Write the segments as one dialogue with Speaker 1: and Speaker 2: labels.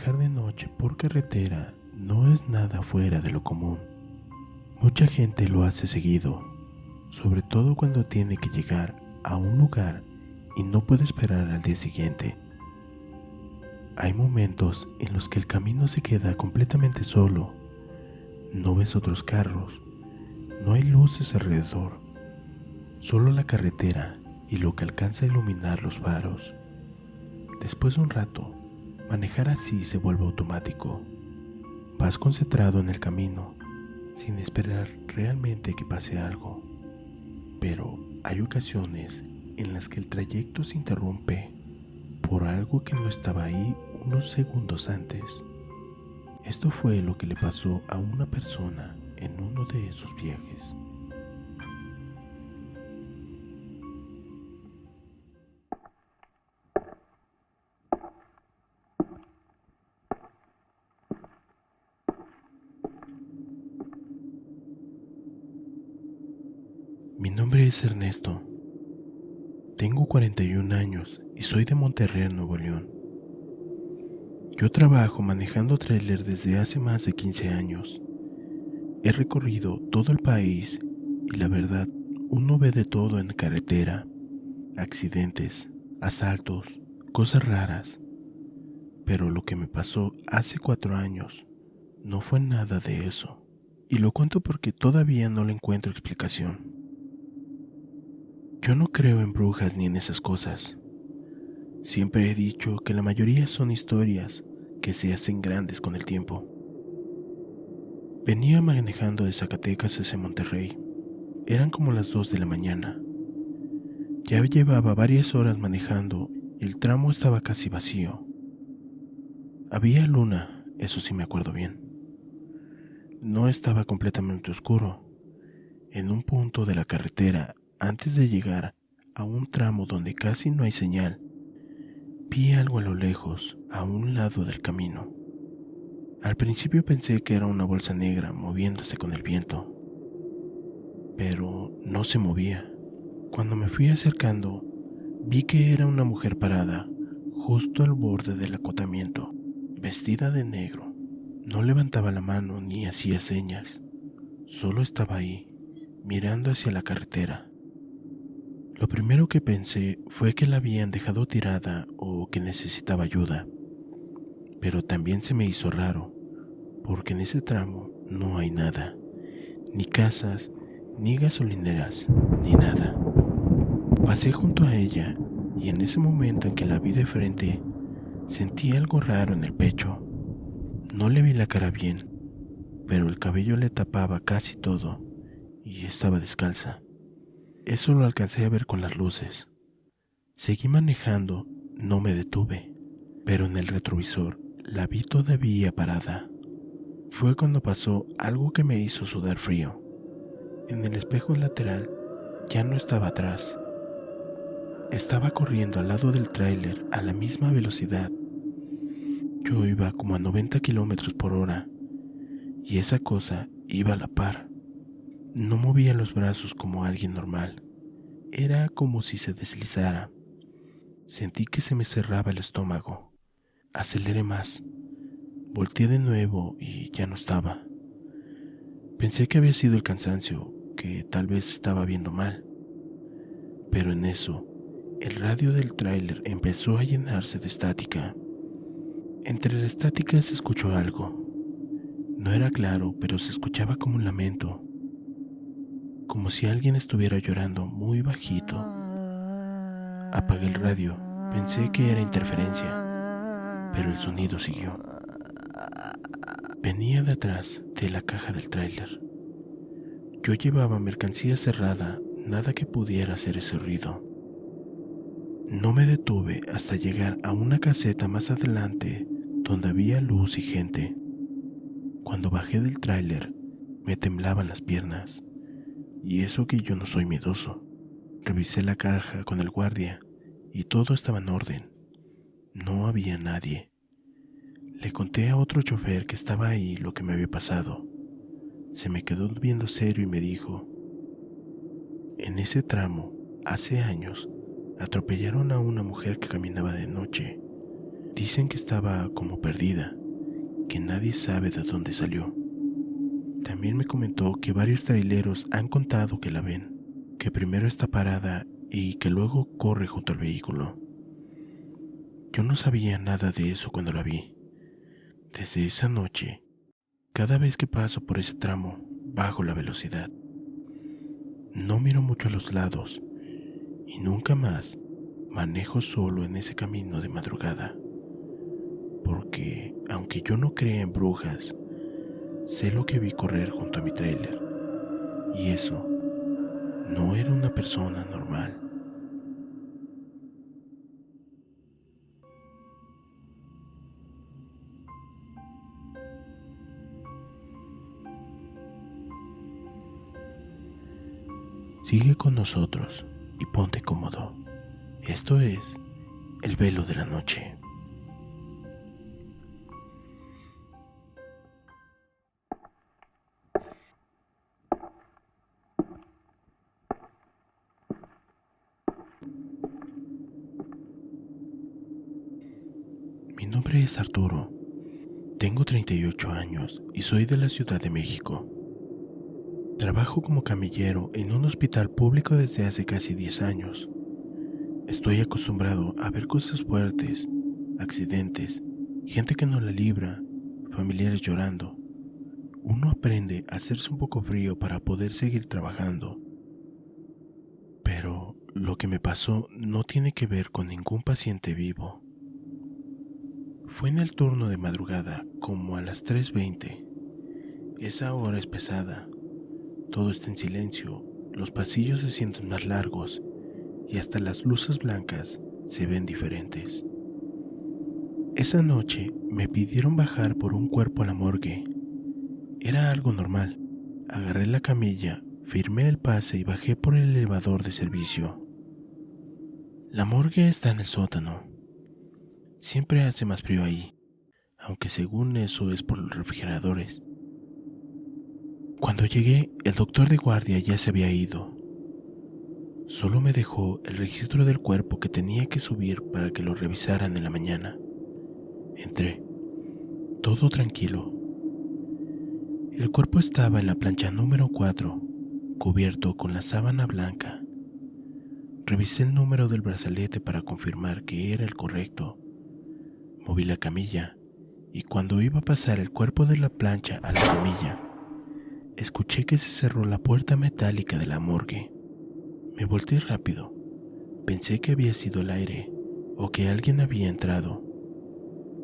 Speaker 1: Manejar de noche por carretera no es nada fuera de lo común. Mucha gente lo hace seguido, sobre todo cuando tiene que llegar a un lugar y no puede esperar al día siguiente. Hay momentos en los que el camino se queda completamente solo. No ves otros carros, no hay luces alrededor, solo la carretera y lo que alcanza a iluminar los faros. Después de un rato, manejar así se vuelve automático. Vas concentrado en el camino, sin esperar realmente que pase algo. Pero hay ocasiones en las que el trayecto se interrumpe por algo que no estaba ahí unos segundos antes. Esto fue lo que le pasó a una persona en uno de esos viajes. Mi nombre es Ernesto. Tengo 41 años y soy de Monterrey, Nuevo León. Yo trabajo manejando tráiler desde hace más de 15 años. He recorrido todo el país y la verdad, uno ve de todo en carretera. Accidentes, asaltos, cosas raras. Pero lo que me pasó hace 4 años no fue nada de eso. Y lo cuento porque todavía no le encuentro explicación. Yo no creo en brujas ni en esas cosas. Siempre he dicho que la mayoría son historias que se hacen grandes con el tiempo. Venía manejando de Zacatecas hacia Monterrey. Eran como las 2 de la mañana. Ya llevaba varias horas manejando y el tramo estaba casi vacío. Había luna, eso sí me acuerdo bien. No estaba completamente oscuro. En un punto de la carretera, antes de llegar a un tramo donde casi no hay señal, vi algo a lo lejos, a un lado del camino. Al principio pensé que era una bolsa negra moviéndose con el viento, pero no se movía. Cuando me fui acercando, vi que era una mujer parada, justo al borde del acotamiento, vestida de negro. No levantaba la mano ni hacía señas, solo estaba ahí, mirando hacia la carretera. Lo primero que pensé fue que la habían dejado tirada o que necesitaba ayuda, pero también se me hizo raro, porque en ese tramo no hay nada, ni casas, ni gasolineras, ni nada. Pasé junto a ella y en ese momento en que la vi de frente, sentí algo raro en el pecho. No le vi la cara bien, pero el cabello le tapaba casi todo y estaba descalza. Eso lo alcancé a ver con las luces. Seguí manejando, no me detuve, pero en el retrovisor la vi todavía parada. Fue cuando pasó algo que me hizo sudar frío. En el espejo lateral ya no estaba atrás. Estaba corriendo al lado del tráiler a la misma velocidad. Yo iba como a 90 kilómetros por hora y esa cosa iba a la par. No movía los brazos como alguien normal. Era como si se deslizara. Sentí que se me cerraba el estómago. Aceleré más. Volteé de nuevo y ya no estaba. Pensé que había sido el cansancio, que tal vez estaba viendo mal. Pero en eso, el radio del tráiler empezó a llenarse de estática. Entre la estática se escuchó algo. No era claro, pero se escuchaba como un lamento, como si alguien estuviera llorando muy bajito. Apagué el radio, pensé que era interferencia, pero el sonido siguió. Venía de atrás de la caja del tráiler. Yo llevaba mercancía cerrada, nada que pudiera hacer ese ruido. No me detuve hasta llegar a una caseta más adelante donde había luz y gente. Cuando bajé del tráiler, me temblaban las piernas, y eso que yo no soy miedoso. Revisé la caja con el guardia y todo estaba en orden. No había nadie. Le conté a otro chofer que estaba ahí lo que me había pasado. Se me quedó viendo serio y me dijo: en ese tramo, hace años, atropellaron a una mujer que caminaba de noche. Dicen que estaba como perdida, que nadie sabe de dónde salió. También me comentó que varios traileros han contado que la ven, que primero está parada y que luego corre junto al vehículo. Yo no sabía nada de eso cuando la vi. Desde esa noche, cada vez que paso por ese tramo, bajo la velocidad. No miro mucho a los lados y nunca más manejo solo en ese camino de madrugada. Porque, aunque yo no crea en brujas, sé lo que vi correr junto a mi tráiler. Y eso no era una persona normal. Sigue con nosotros y ponte cómodo. Esto es El Velo de la Noche. Mi nombre es Arturo. Tengo 38 años y soy de la Ciudad de México. Trabajo como camillero en un hospital público desde hace casi 10 años. Estoy acostumbrado a ver cosas fuertes, accidentes, gente que no la libra, familiares llorando. Uno aprende a hacerse un poco frío para poder seguir trabajando. Pero lo que me pasó no tiene que ver con ningún paciente vivo. Fue en el turno de madrugada, como a las 3:20. Esa hora es pesada. Todo está en silencio, los pasillos se sienten más largos y hasta las luces blancas se ven diferentes. Esa noche me pidieron bajar por un cuerpo a la morgue. Era algo normal. Agarré la camilla, firmé el pase y bajé por el elevador de servicio. La morgue está en el sótano. Siempre hace más frío ahí, aunque según eso es por los refrigeradores. Cuando llegué, el doctor de guardia ya se había ido. Solo me dejó el registro del cuerpo que tenía que subir para que lo revisaran en la mañana. Entré, todo tranquilo. El cuerpo estaba en la plancha número 4, cubierto con la sábana blanca. Revisé el número del brazalete para confirmar que era el correcto. Moví la camilla y cuando iba a pasar el cuerpo de la plancha a la camilla, escuché que se cerró la puerta metálica de la morgue. Me volteé rápido. Pensé que había sido el aire o que alguien había entrado,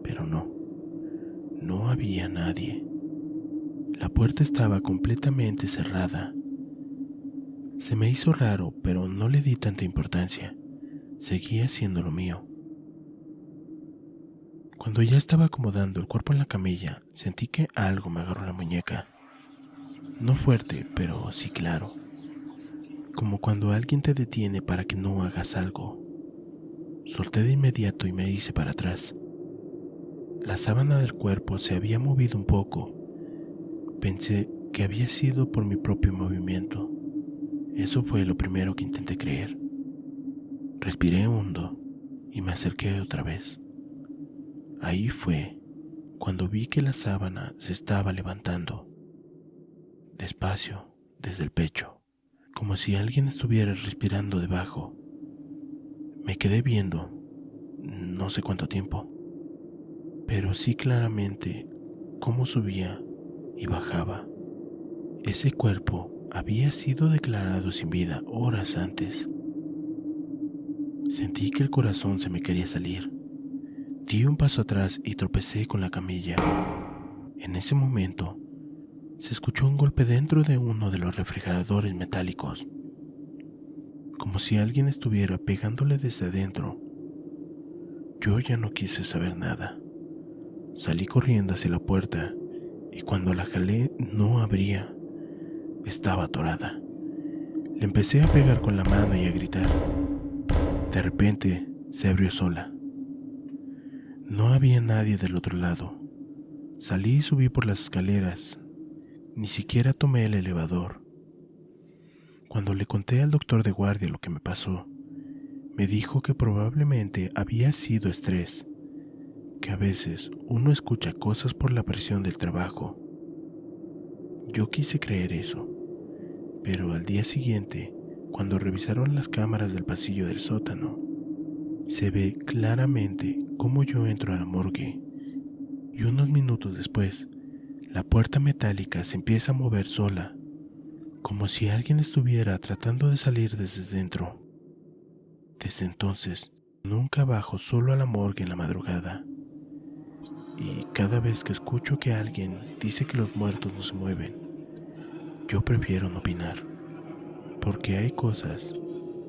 Speaker 1: pero no había nadie. La puerta estaba completamente cerrada. Se me hizo raro, pero no le di tanta importancia. Seguía haciendo lo mío. Cuando ya estaba acomodando el cuerpo en la camilla, sentí que algo me agarró la muñeca. No fuerte, pero sí claro. Como cuando alguien te detiene para que no hagas algo. Solté de inmediato y me hice para atrás. La sábana del cuerpo se había movido un poco. Pensé que había sido por mi propio movimiento. Eso fue lo primero que intenté creer. Respiré hondo y me acerqué otra vez. Ahí fue cuando vi que la sábana se estaba levantando. Despacio, desde el pecho, como si alguien estuviera respirando debajo. Me quedé viendo, no sé cuánto tiempo, pero sí claramente cómo subía y bajaba. Ese cuerpo había sido declarado sin vida horas antes. Sentí que el corazón se me quería salir. Di un paso atrás y tropecé con la camilla. En ese momento, se escuchó un golpe dentro de uno de los refrigeradores metálicos, como si alguien estuviera pegándole desde adentro. Yo ya no quise saber nada. Salí corriendo hacia la puerta y cuando la jalé no abría. Estaba atorada. Le empecé a pegar con la mano y a gritar. De repente se abrió sola. No había nadie del otro lado. Salí y subí por las escaleras. Ni siquiera tomé el elevador. Cuando le conté al doctor de guardia lo que me pasó, me dijo que probablemente había sido estrés, que a veces uno escucha cosas por la presión del trabajo. Yo quise creer eso, pero al día siguiente, cuando revisaron las cámaras del pasillo del sótano, se ve claramente cómo yo entro a la morgue y unos minutos después, la puerta metálica se empieza a mover sola, como si alguien estuviera tratando de salir desde dentro. Desde entonces, nunca bajo solo a la morgue en la madrugada. Y cada vez que escucho que alguien dice que los muertos no se mueven, yo prefiero no opinar, porque hay cosas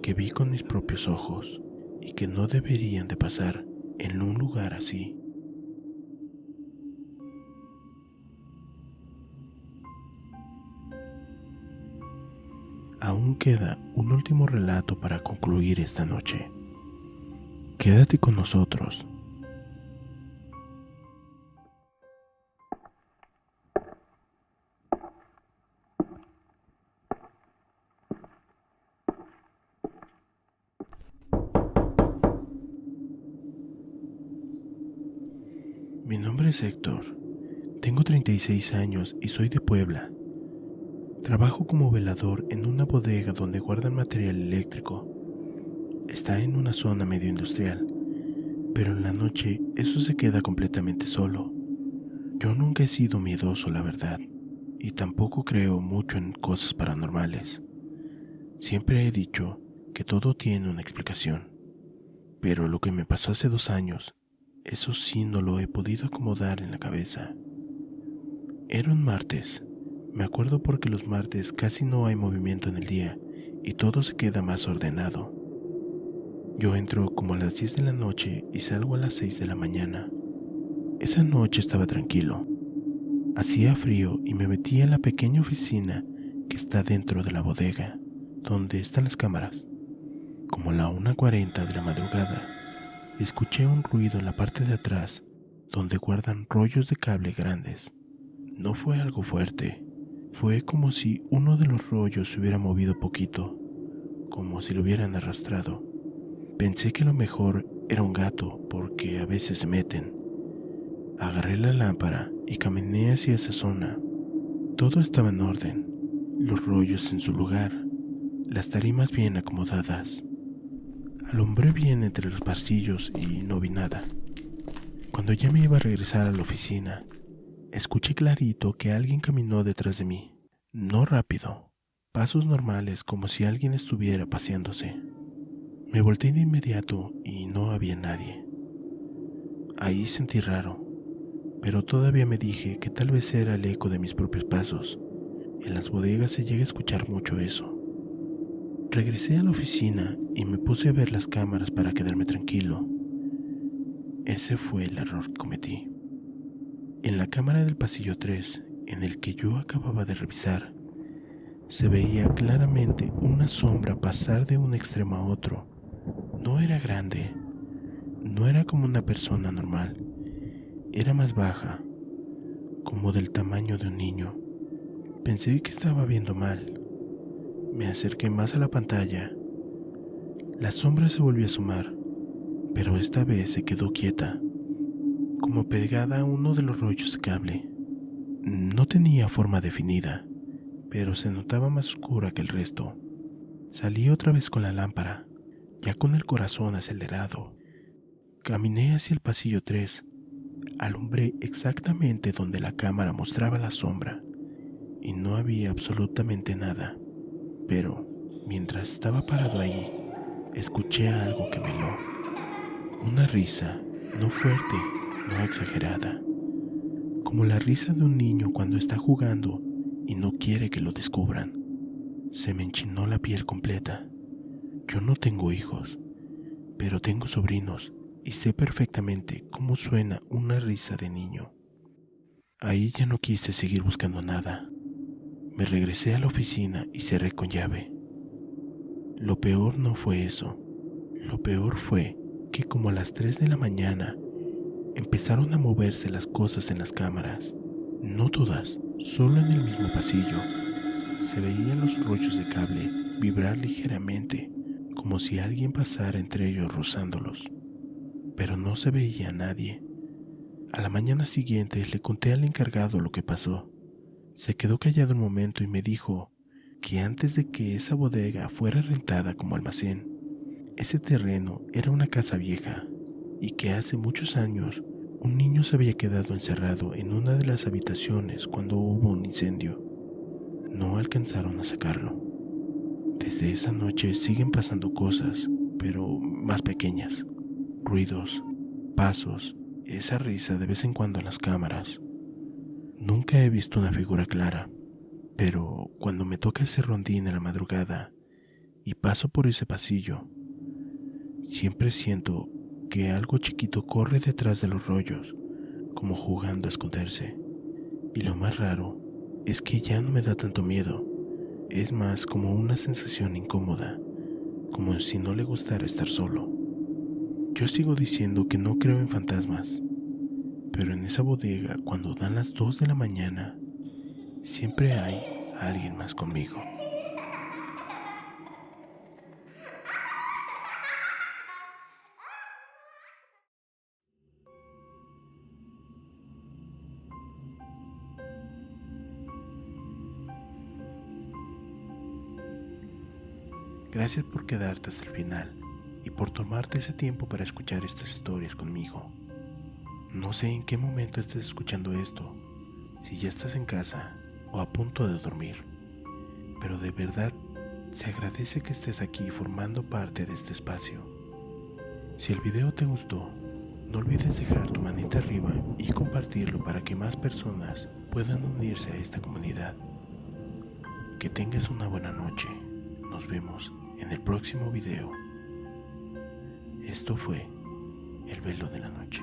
Speaker 1: que vi con mis propios ojos y que no deberían de pasar en un lugar así. Aún queda un último relato para concluir esta noche. Quédate con nosotros. Mi nombre es Héctor, tengo 36 años y soy de Puebla. Trabajo como velador en una bodega donde guardan material eléctrico. Está en una zona medio industrial, pero en la noche eso se queda completamente solo. Yo nunca he sido miedoso, la verdad, y tampoco creo mucho en cosas paranormales. Siempre he dicho que todo tiene una explicación, pero lo que me pasó hace 2 años, eso sí no lo he podido acomodar en la cabeza. Era un martes. Me acuerdo porque los martes casi no hay movimiento en el día y todo se queda más ordenado. Yo entro como a las 10 de la noche y salgo a las 6 de la mañana. Esa noche estaba tranquilo. Hacía frío y me metí a la pequeña oficina que está dentro de la bodega, donde están las cámaras. Como a la 1:40 de la madrugada, escuché un ruido en la parte de atrás, donde guardan rollos de cable grandes. No fue algo fuerte. Fue como si uno de los rollos se hubiera movido poquito, como si lo hubieran arrastrado. Pensé que lo mejor era un gato, porque a veces se meten. Agarré la lámpara y caminé hacia esa zona. Todo estaba en orden, los rollos en su lugar, las tarimas bien acomodadas. Alumbré bien entre los pasillos y no vi nada. Cuando ya me iba a regresar a la oficina, escuché clarito que alguien caminó detrás de mí. No rápido, pasos normales como si alguien estuviera paseándose. Me volteé de inmediato y no había nadie. Ahí sentí raro, pero todavía me dije que tal vez era el eco de mis propios pasos. En las bodegas se llega a escuchar mucho eso. Regresé a la oficina y me puse a ver las cámaras para quedarme tranquilo. Ese fue el error que cometí. En la cámara del pasillo 3, en el que yo acababa de revisar, se veía claramente una sombra pasar de un extremo a otro. No era grande, no era como una persona normal, era más baja, como del tamaño de un niño. Pensé que estaba viendo mal. Me acerqué más a la pantalla. La sombra se volvió a sumar, pero esta vez se quedó quieta, como pegada a uno de los rollos de cable. No tenía forma definida, pero se notaba más oscura que el resto. Salí otra vez con la lámpara, ya con el corazón acelerado. Caminé hacia el pasillo 3, alumbré exactamente donde la cámara mostraba la sombra, y no había absolutamente nada. Pero, mientras estaba parado ahí, escuché algo que me heló. Una risa, no fuerte, no exagerada, como la risa de un niño cuando está jugando y no quiere que lo descubran. Se me enchinó la piel completa. Yo no tengo hijos, pero tengo sobrinos y sé perfectamente cómo suena una risa de niño. Ahí ya no quise seguir buscando nada. Me regresé a la oficina y cerré con llave. Lo peor no fue eso. Lo peor fue que como a las 3 de la mañana empezaron a moverse las cosas en las cámaras. No todas, solo en el mismo pasillo. Se veían los rollos de cable vibrar ligeramente, como si alguien pasara entre ellos rozándolos. Pero no se veía a nadie. A la mañana siguiente le conté al encargado lo que pasó. Se quedó callado un momento y me dijo que antes de que esa bodega fuera rentada como almacén, ese terreno era una casa vieja y que hace muchos años un niño se había quedado encerrado en una de las habitaciones cuando hubo un incendio. No alcanzaron a sacarlo. Desde esa noche siguen pasando cosas, pero más pequeñas. Ruidos, pasos, esa risa de vez en cuando en las cámaras. Nunca he visto una figura clara, pero cuando me toca ese rondín en la madrugada y paso por ese pasillo, siempre siento que algo chiquito corre detrás de los rollos, como jugando a esconderse. Y lo más raro es que ya no me da tanto miedo, es más como una sensación incómoda, como si no le gustara estar solo. Yo sigo diciendo que no creo en fantasmas, pero en esa bodega, cuando dan las 2 de la mañana, siempre hay alguien más conmigo. Gracias por quedarte hasta el final y por tomarte ese tiempo para escuchar estas historias conmigo. No sé en qué momento estés escuchando esto, si ya estás en casa o a punto de dormir, pero de verdad se agradece que estés aquí formando parte de este espacio. Si el video te gustó, no olvides dejar tu manita arriba y compartirlo para que más personas puedan unirse a esta comunidad. Que tengas una buena noche. Nos vemos en el próximo video. Esto fue El Velo de la Noche.